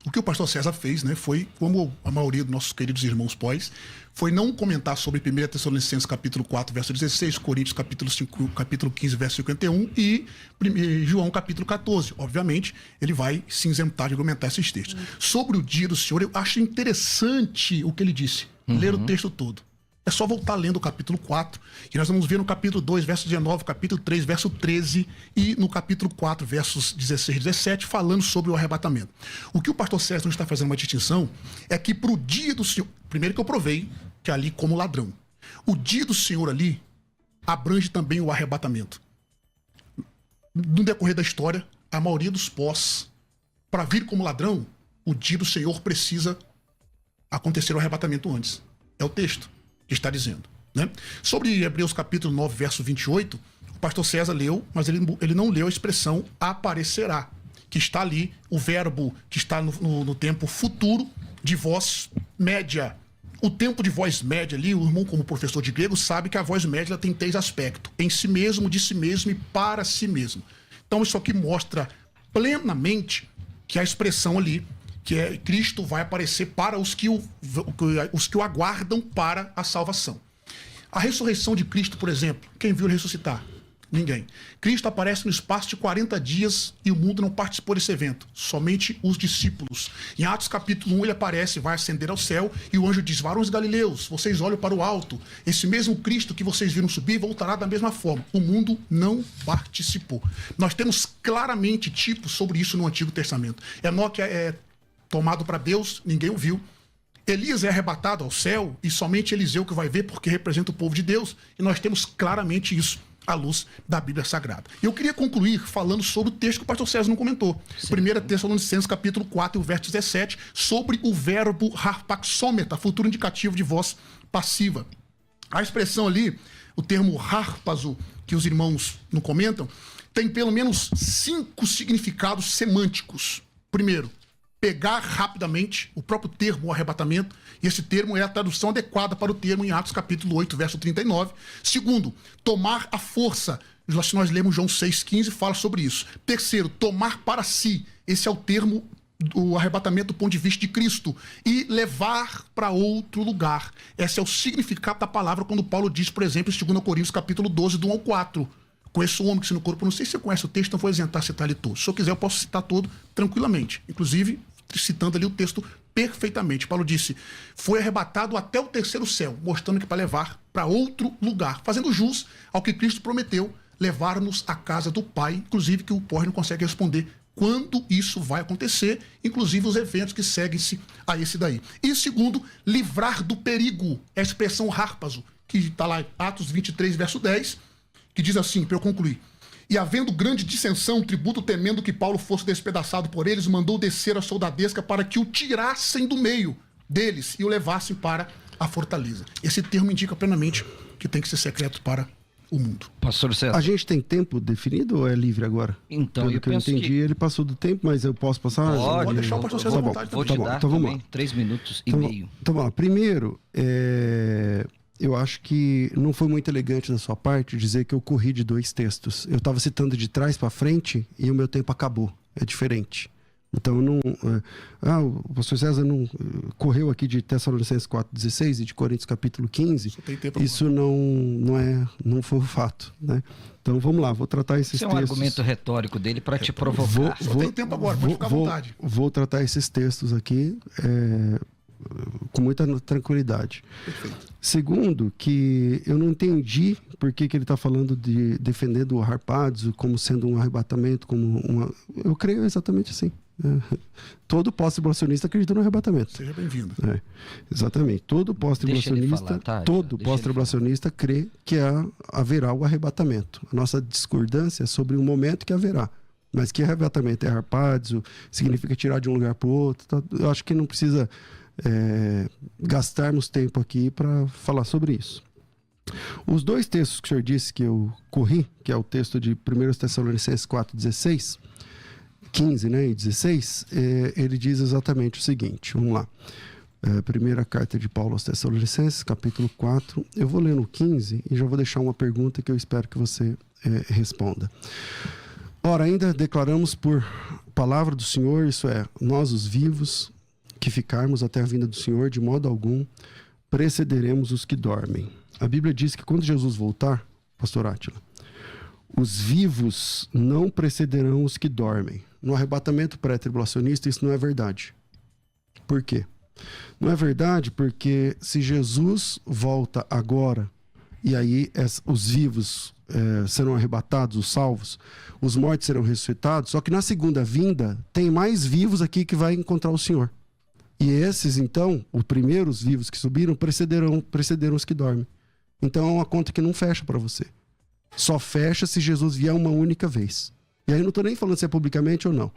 O que o pastor César fez, né, foi, como a maioria dos nossos queridos irmãos pós, foi não comentar sobre 1 Tessalonicenses capítulo 4, verso 16, Coríntios capítulo 5, capítulo 15, verso 51 e João capítulo 14. Obviamente, ele vai se isentar de argumentar esses textos. Sobre o dia do Senhor, eu acho interessante o que ele disse. Ler o texto todo. É só voltar lendo o capítulo 4, e nós vamos ver no capítulo 2, verso 19, capítulo 3, verso 13, e no capítulo 4, versos 16 e 17, falando sobre o arrebatamento. O que o pastor César está fazendo uma distinção é que para o dia do Senhor, primeiro que eu provei, que ali como ladrão, o dia do Senhor ali abrange também o arrebatamento. No decorrer da história, a maioria dos pós, para vir como ladrão, o dia do Senhor precisa acontecer o arrebatamento antes. É o texto que está dizendo, né? Sobre Hebreus capítulo 9, verso 28, o pastor César leu, mas ele não leu a expressão aparecerá, que está ali, o verbo que está no tempo futuro de voz média. O tempo de voz média ali, o irmão como professor de grego sabe que a voz média tem 3 aspectos: em si mesmo, de si mesmo e para si mesmo. Então isso aqui mostra plenamente que a expressão ali, que é Cristo vai aparecer para os que o aguardam para a salvação. A ressurreição de Cristo, por exemplo, quem viu ele ressuscitar? Ninguém. Cristo aparece no espaço de 40 dias e o mundo não participou desse evento, somente os discípulos. Em Atos capítulo 1 ele aparece, vai ascender ao céu e o anjo diz: varões galileus, vocês olham para o alto, esse mesmo Cristo que vocês viram subir voltará da mesma forma. O mundo não participou. Nós temos claramente tipos sobre isso no Antigo Testamento. Enoque é tomado para Deus, ninguém o viu. Elias é arrebatado ao céu e somente Eliseu que vai ver, porque representa o povo de Deus. E nós temos claramente isso à luz da Bíblia Sagrada. Eu queria concluir falando sobre o texto que o pastor César não comentou. 1 Tessalonicenses capítulo 4, o verso 17, sobre o verbo harpaxômeta, futuro indicativo de voz passiva. A expressão ali, o termo harpazo, que os irmãos não comentam, tem pelo menos 5 significados semânticos. Primeiro, pegar rapidamente, o próprio termo arrebatamento, e esse termo é a tradução adequada para o termo em Atos capítulo 8, verso 39. Segundo, tomar a força, se nós lemos João 6,15, fala sobre isso. Terceiro, tomar para si, esse é o termo do arrebatamento do ponto de vista de Cristo, e levar para outro lugar. Esse é o significado da palavra quando Paulo diz, por exemplo, em 2 Coríntios capítulo 12, do 1 ao 4, conheço o homem que se no corpo, não sei se você conhece o texto, não vou isentar citar ele todo. Se eu quiser, eu posso citar todo tranquilamente. Inclusive, citando ali o texto perfeitamente. Paulo disse: foi arrebatado até o terceiro céu, mostrando que para levar para outro lugar, fazendo jus ao que Cristo prometeu, levar-nos à casa do Pai, inclusive que o Porre não consegue responder quando isso vai acontecer, inclusive os eventos que seguem-se a esse daí. E segundo, livrar do perigo, é a expressão harpazo, que está lá em Atos 23, verso 10, que diz assim, para eu concluir: e havendo grande dissensão, o tributo, temendo que Paulo fosse despedaçado por eles, mandou descer a soldadesca para que o tirassem do meio deles e o levassem para a fortaleza. Esse termo indica plenamente que tem que ser secreto para o mundo. Pastor César, a gente tem tempo definido ou é livre agora? Então, pelo que eu entendi, ele passou do tempo, mas eu posso passar? Pode deixar o pastor César à vontade. Vou te dar também 3 minutos e meio. Então vamos lá. Primeiro, eu acho que não foi muito elegante da sua parte dizer que eu corri de 2 textos. Eu estava citando de trás para frente e o meu tempo acabou. É diferente. Então, não, o pastor César não correu aqui de Tessalonicenses 4,16 e de Coríntios capítulo 15. Isso não foi o fato, né? Então, vamos lá, vou tratar esses textos. Isso é um argumento retórico dele para te provocar. Tem tempo agora, pode ficar à vontade. Vou tratar esses textos aqui com muita tranquilidade. Perfeito. Segundo, que eu não entendi por que ele está falando de defendendo o harpazo como sendo um arrebatamento, como uma... Eu creio exatamente assim. Todo pós-tribulacionista acredita no arrebatamento. Seja bem-vindo. Exatamente. Todo pós-tribulacionista crê que haverá o arrebatamento. A nossa discordância é sobre o momento que haverá. Mas que arrebatamento é harpazo, significa tirar de um lugar para o outro. Tá? Eu acho que não precisa gastarmos tempo aqui para falar sobre isso. Os 2 textos que o senhor disse que eu corri, que é o texto de 1 Tessalonicenses 4,16, 15, né, e 16, ele diz exatamente o seguinte, vamos lá. Primeira carta de Paulo aos Tessalonicenses, capítulo 4, eu vou ler no 15 e já vou deixar uma pergunta que eu espero que você responda. Ora, ainda declaramos por palavra do Senhor, isso é, nós os vivos, que ficarmos até a vinda do Senhor, de modo algum precederemos os que dormem. A Bíblia diz que quando Jesus voltar, pastor Átila, os vivos não precederão os que dormem. No arrebatamento pré-tribulacionista, isso não é verdade. Por quê? Não é verdade porque se Jesus volta agora, e aí os vivos serão arrebatados, os salvos, os mortos serão ressuscitados, só que na segunda vinda tem mais vivos aqui que vai encontrar o Senhor. E esses, então, os primeiros vivos que subiram, precederam os que dormem. Então é uma conta que não fecha para você. Só fecha se Jesus vier uma única vez. E aí eu não estou nem falando se é publicamente ou não.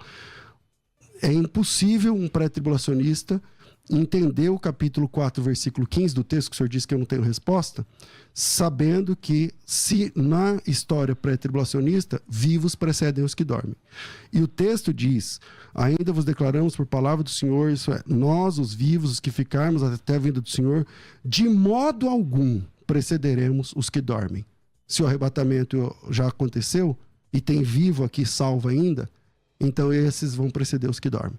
É impossível um pré-tribulacionista entender o capítulo 4, versículo 15 do texto, que o senhor disse que eu não tenho resposta, sabendo que se na história pré-tribulacionista, vivos precedem os que dormem. E o texto diz, ainda vos declaramos por palavra do Senhor, isso é, nós os vivos, os que ficarmos até a vinda do Senhor, de modo algum precederemos os que dormem. Se o arrebatamento já aconteceu e tem vivo aqui salvo ainda, então esses vão preceder os que dormem.